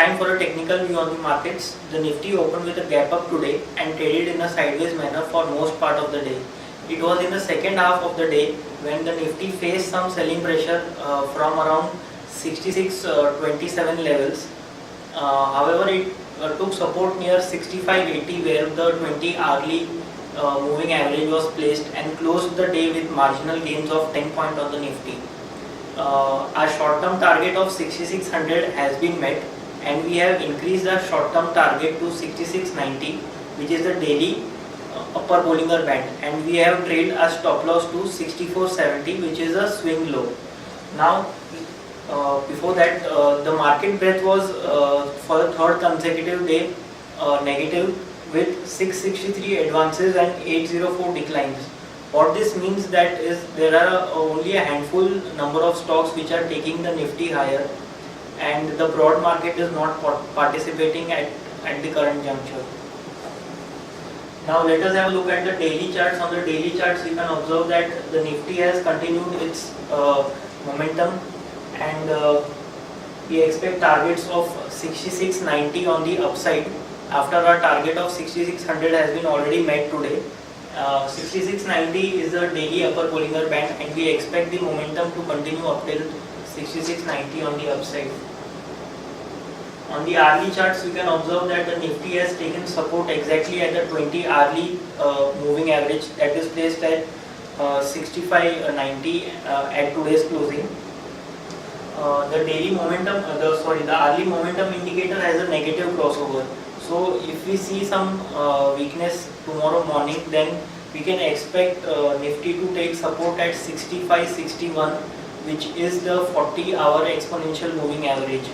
Time for a technical view on the markets. The Nifty opened with a gap up today and traded in a sideways manner for most part of the day. It was in the second half of the day when the Nifty faced some selling pressure from around 66.27 levels. However, it took support near 65.80 where the 20 hourly moving average was placed and closed the day with marginal gains of 10 points on the Nifty. Our short-term target of 6600 has been met, and we have increased our short-term target to 6690, which is the daily upper Bollinger Band, and we have trailed our stop loss to 6470, which is a swing low. Now, before that, the market breadth was for the third consecutive day negative with 663 advances and 804 declines. What this means that is there are only a handful number of stocks which are taking the Nifty higher, and the broad market is not participating at the current juncture. Now let us have a look at the daily charts. On the daily charts, you can observe that the Nifty has continued its momentum, and we expect targets of 6690 on the upside after our target of 6600 has been already met today. 6690 is the daily upper Bollinger Band, and we expect the momentum to continue up till 6690 on the upside. On the hourly charts, we can observe that the Nifty has taken support exactly at the 20 hourly moving average that is placed at 6590 at today's closing. The daily momentum, the hourly momentum indicator has a negative crossover. So if we see some weakness tomorrow morning, then we can expect Nifty to take support at 6561, which is the 40-hour exponential moving average.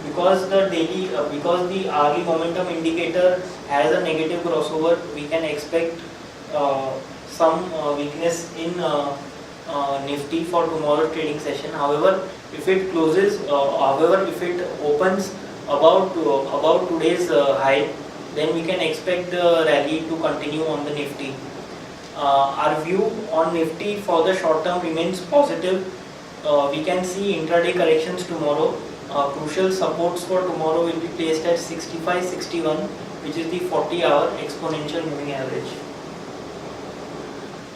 Because the hourly momentum indicator has a negative crossover, we can expect some weakness in Nifty for tomorrow's trading session. However, if it opens about today's high, then we can expect the rally to continue on the Nifty. Our view on Nifty for the short term remains positive. We can see intraday corrections tomorrow. Crucial supports for tomorrow will be placed at 6561, which is the 40-hour exponential moving average.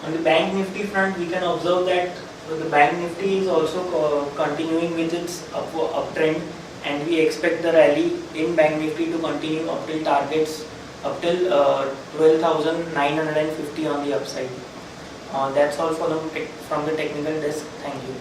On the Bank Nifty front, we can observe that the Bank Nifty is also continuing with its uptrend, and we expect the rally in Bank Nifty to continue up till targets up till 12,950 on the upside. That's all from the technical desk. Thank you.